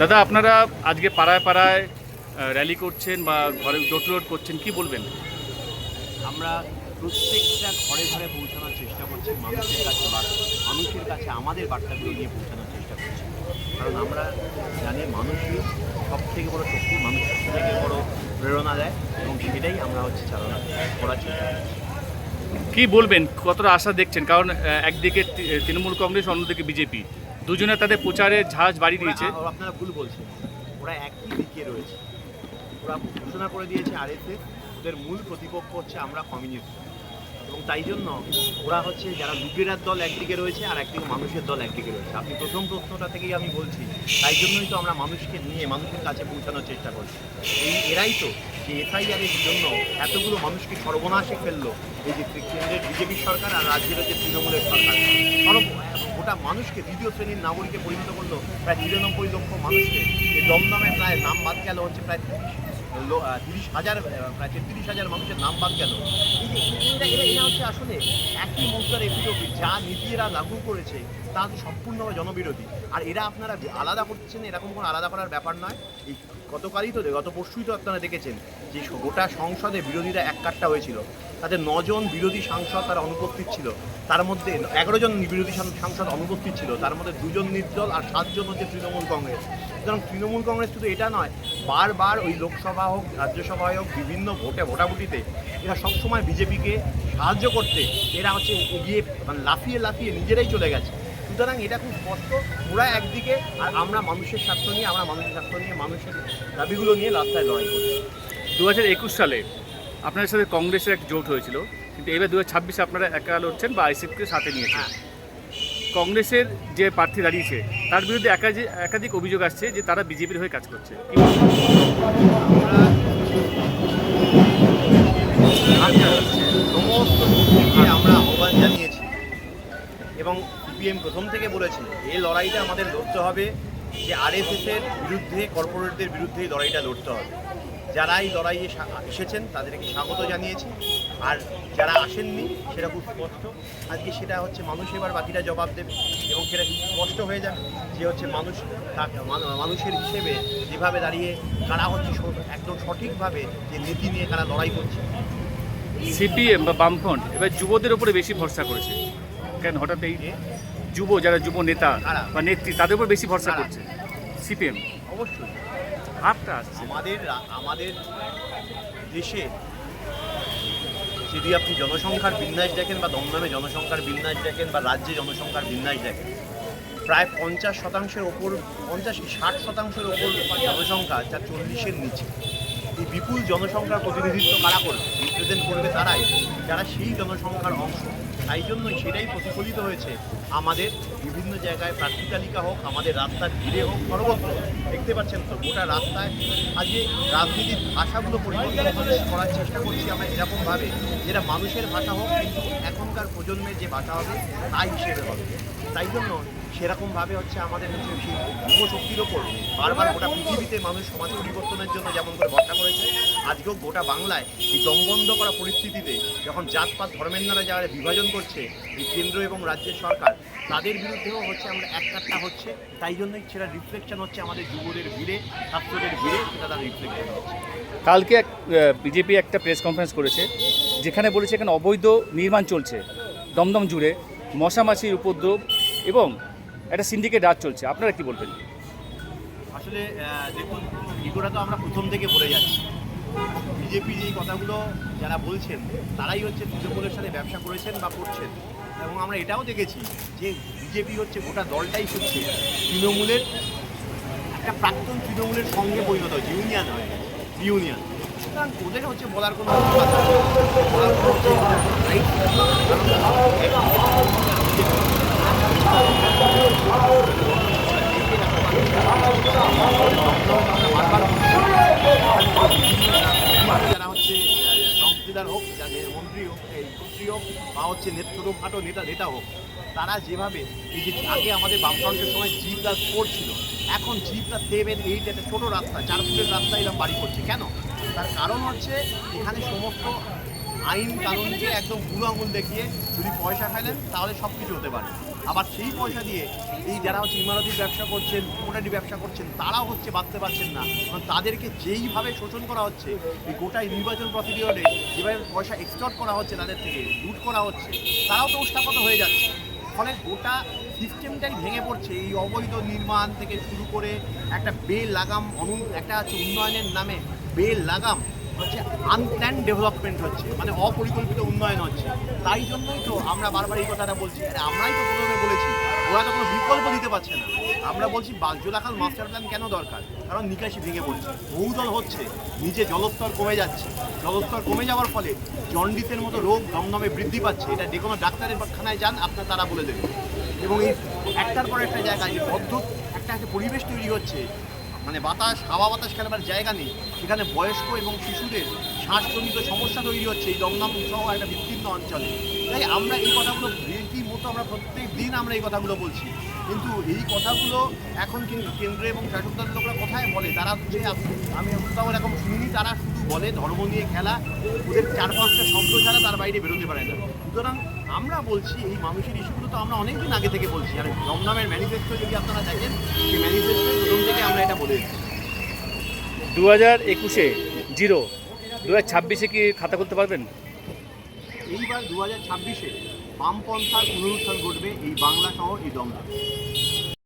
দাদা, আপনারা আজকে পাড়ায় পাড়ায় র্যালি করছেন বা ঘরে ডোর টু ডোর করছেন, কি বলবেন? আমরা প্রত্যেকটা ঘরে ঘরে পৌঁছানোর চেষ্টা করছি, মানুষের কাছে আমাদের বার্তাগুলো নিয়ে পৌঁছানোর চেষ্টা করছি। কারণ আমরা জানি মানুষই সব থেকে বড় শক্তি, মানুষ সব থেকে বড় প্রেরণা দেয়, এবং সেটাই আমরা চালনা করার চেষ্টা করছি। কি বলবেন, কতটা আশা দেখছেন? কারণ একদিকে তৃণমূল কংগ্রেস, অন্যদিকে বিজেপি, দুজনে তাদের প্রচারের ঝাঁজ বাড়িয়ে দিয়েছে। আপনারা ভুল বলছেন, ওরা একই দিকে রয়েছে। ওরা ঘোষণা করে দিয়েছে আরএসএস, ওদের মূল প্রতিপক্ষ হচ্ছে আমরা কমিউনিস্ট, এবং তাই জন্য ওরা যারা লুটেরার দল একদিকে রয়েছে আর একদিকে মানুষের দল একদিকে রয়েছে। আপনি প্রথম প্রশ্নটা থেকেই আমি বলছি, তাই জন্যই তো আমরা মানুষকে নিয়ে মানুষের কাছে পৌঁছানোর চেষ্টা করছি। এরাই তো যে এসআইআরের জন্য এতগুলো মানুষকে সর্বনাশে ফেললো, এই যে কেন্দ্রের বিজেপি সরকার আর রাজ্যের তৃণমূলের সরকার, গোটা মানুষকে দ্বিতীয় শ্রেণীর নাগরিকে পরিণত করলো। প্রায় ৯৯ লক্ষ মানুষকে দমদমে প্রায় নাম বাদ গেল প্রায় ৩০,০০০, প্রায় ৩৩,০০০ মানুষের নাম বাদ গেল। এরা আসলে একই মুদ্রার এপিটোপিক। যা নীতি এরা লাগু করেছে তা সম্পূর্ণভাবে জনবিরোধী। আর এরা আপনারা আলাদা করছেন, এরকম কোনো আলাদা করার ব্যাপার নয়। এই গত পরশুই তো আপনারা দেখেছেন যে গোটা সংসদে বিরোধীরা এক কাট্টা হয়েছিল। তাদের ৯ জন বিরোধী সাংসদ তারা অনুপস্থিত ছিল, তার মধ্যে ১১ জন বিরোধী সাংসদ অনুপস্থিত ছিল, তার মধ্যে ২ জন নির্দল আর ৭ জন তৃণমূল কংগ্রেস। সুতরাং তৃণমূল কংগ্রেস শুধু এটা নয়, বারবার ওই লোকসভা হোক রাজ্যসভায় হোক বিভিন্ন ভোটাভুটিতে এরা সবসময় বিজেপিকে সাহায্য করতে এরা এগিয়ে লাফিয়ে লাফিয়ে নিজেরাই চলে গেছে। সুতরাং এটা খুব স্পষ্ট, ওরা একদিকে আর আমরা মানুষের স্বার্থ নিয়ে মানুষের দাবিগুলো নিয়ে রাস্তায় লড়াই করছি। ২০২১ সালে আপনাদের সাথে কংগ্রেসের এক জোট হয়েছিল, কিন্তু এবার ২০২৬ আপনারা একা লড়ছেন বা আইসিএফকে সাথে নিয়েছেন। কংগ্রেসের যে প্রার্থী দাঁড়িয়েছে তার বিরুদ্ধে একাধিক অভিযোগ আসছে যে তারা বিজেপির হয়ে কাজ করছে। সমস্ত আমরা আহ্বান জানিয়েছি, এবং সিপিএম প্রথম থেকে বলেছে এই লড়াইটা আমাদের লড়তে হবে, যে আরএসএসের বিরুদ্ধে, কর্পোরেটদের বিরুদ্ধে এই লড়াইটা লড়তে হবে। যারা এই লড়াইয়ে এসেছেন তাদেরকে স্বাগত জানিয়েছি, আর যারা আসেননি সেটা খুব স্পষ্ট। আজকে সেটা মানুষ এবার বাকিটা জবাব দেবে, এবং সেটা খুব স্পষ্ট হয়ে যাবে যে মানুষের হিসেবে যেভাবে দাঁড়িয়ে কারা একদম সঠিকভাবে যে নীতি নিয়ে কারা লড়াই করছে। সিপিএম বা বামফ্রন্ট এবার যুবদের উপরে বেশি ভরসা করেছে, কেন হঠাৎ এই যারা যুব নেতা বা নেত্রী তাদের উপর বেশি ভরসা করছে সিপিএম? অবশ্যই ভাবটা আসছে আমাদের দেশে যদি আপনি জনসংখ্যার বিন্যাস দেখেন, বা দমদমে জনসংখ্যার বিন্যাস দেখেন, বা রাজ্যে জনসংখ্যার বিন্যাস দেখেন, প্রায় 50%-এর ওপর, 50-60%-এর ওপর জনসংখ্যা যা 40-এর নিচে। এই বিপুল জনসংখ্যার প্রতিনিধিত্ব কারা করবে? রিপ্রেজেন্ট করবে তারাই যারা সেই জনসংখ্যার অংশ। তাই জন্যই সেটাই প্রতিফলিত হয়েছে আমাদের বিভিন্ন জায়গায়, প্রার্থী তালিকা হোক, আমাদের রাস্তার ভিড়ে হোক, সর্বত্র দেখতে পাচ্ছেন তো গোটা রাস্তায়। আজকে রাজনীতির ভাষাগুলো পরিবর্তন করার চেষ্টা করছি আমরা এরকমভাবে, যেটা মানুষের ভাষা হোক, কিন্তু এখনকার প্রজন্মের যে ভাষা হবে তাই হিসেবে হবে। তাই জন্য সেরকমভাবে আমাদের সেই যুবশক্তির ওপর বারবার গোটা পৃথিবীতে মানুষ সমাজ পরিবর্তনের জন্য যেমন করে ভরসা করেছে, আজকেও গোটা বাংলায় এই দমবন্ধ করা পরিস্থিতিতে যখন জাতপাত ধর্মের নামে যারা বিভাজন করছে এই কেন্দ্র এবং রাজ্যের সরকার, তাদের বিরুদ্ধেও আমরা এক কাট্টা হচ্ছে। তাই জন্যই সেটা রিফ্লেকশন হচ্ছে আমাদের যুবদের ভিড়ে, ছাত্রদের ভিড়ে, সেটা তার রিফ্লেকশন হচ্ছে। কালকে বিজেপি একটা প্রেস কনফারেন্স করেছে, যেখানে বলেছে এখানে অবৈধ নির্মাণ চলছে দমদম জুড়ে, মশামাছির উপদ্রব এবং একটা সিন্ডিকেট রাজ চলছে। আপনারা কি বলবেন? আসলে দেখুন, এগুলো তো আমরা প্রথম থেকে বলে যাচ্ছি। বিজেপি এই কথাগুলো যারা বলছেন তারাই তৃণমূলের সাথে ব্যবসা করেছেন বা করছেন, এবং আমরা এটাও দেখেছি যে বিজেপি গোটা দলটাই তৃণমূলের একটা প্রাক্তন তৃণমূলের সঙ্গে পরিণত হয়েছে, ইউনিয়ন হয়ে গেছে, ইউনিয়ন। সুতরাং ওদের বলার কোনো যারা কাউন্সিলর হোক, যাদের মন্ত্রী হোক, হোক, বা ছোটোখাটো নেতা হোক, তারা যেভাবে এই যে আগে আমাদের বামফ্রন্টের সময় G+4 ছিল, এখন G+7, 8 একটা ছোটো রাস্তা, 4 ফুটের রাস্তা এরকম বাড়ি করছে। কেন? তার কারণ এখানে সমস্ত আইন কানুনকে একদম বুড়ো আঙুল দেখিয়ে যদি পয়সা ফেলেন তাহলে সব কিছু হতে পারে। আবার সেই পয়সা দিয়ে এই যারা হচ্ছে ইমারতির ব্যবসা করছেন, মোটাটি ব্যবসা করছেন, তারাও হচ্ছে বাঁচতে পারছেন না। কারণ তাদেরকে যেইভাবে শোষণ করা হচ্ছে, এই গোটাই নির্বাচন প্রসিডিওরে যেভাবে পয়সা এক্সটর্ট করা হচ্ছে, তাদের থেকে লুট করা হচ্ছে, তারাও তো উষ্ঠাপত হয়ে যাচ্ছে। ফলে গোটা সিস্টেমটাই ভেঙে পড়ছে। এই অবৈধ নির্মাণ থেকে শুরু করে একটা বেলাগাম একটা হচ্ছে উন্নয়নের নামে বেলাগাম হচ্ছে আনপ্ল্যান ডেভেলপমেন্ট হচ্ছে, মানে অপরিকল্পিত উন্নয়ন হচ্ছে। তাই জন্যই তো আমরা বারবার এই কথাটা বলছি, আরে আমরাই তো প্রথমে বলেছি ওরা তো কোনো বিকল্প দিতে পারছে না। আমরা বলছি জোলাখাল মাস্টার প্ল্যান কেন দরকার, কারণ নিকাশি ভেঙে পড়ছে, বহুদল হচ্ছে, নিচে জলস্তর কমে যাচ্ছে, জলস্তর কমে যাওয়ার ফলে জন্ডিসের মতো রোগ দমদমে বৃদ্ধি পাচ্ছে। এটা যে কোনো ডাক্তারের খানায় যান, আপনার তারা বলে দেবে। এবং এই একটার পর একটা জায়গায় যে একটা পরিবেশ তৈরি হচ্ছে, মানে হাওয়া বাতাস খেলবার জায়গা নেই, সেখানে বয়স্ক এবং শিশুদের শ্বাসজনিত সমস্যা তৈরি হচ্ছে এই দমদম সহ একটা বিস্তীর্ণ অঞ্চলে। তাই আমরা এই কথাগুলো রীতিমতো আমরা প্রত্যেক দিন আমরা এই কথাগুলো বলছি, কিন্তু এই কথাগুলো এখন কিন্তু কেন্দ্র এবং শাসক দলের লোকরা কোথায় বলে, তারা যে আমি কোথাও এরকম শুনিনি, তারা শুধু বলে ধর্ম নিয়ে খেলা, ওদের 4-5টা শব্দ ছাড়া তার বাইরে বেরোতে পারে না। সুতরাং আমরা বলছি এই মানুষের ইস্যুগুলো তো আমরা অনেকদিন আগে থেকে বলছি, আর দমদমের ম্যানিফেস্টো যদি আপনারা দেখেন, সেই ম্যানিফেস্টো প্রথম থেকে আমরা এটা বলে এসেছি। 2021-এ 0, 2026-এ কি খাতা খুলতে পারবেন? এইবার 2026-এ বামপন্থার পুনরুত্থান ঘটবে এই বাংলা সহ এই দমদম।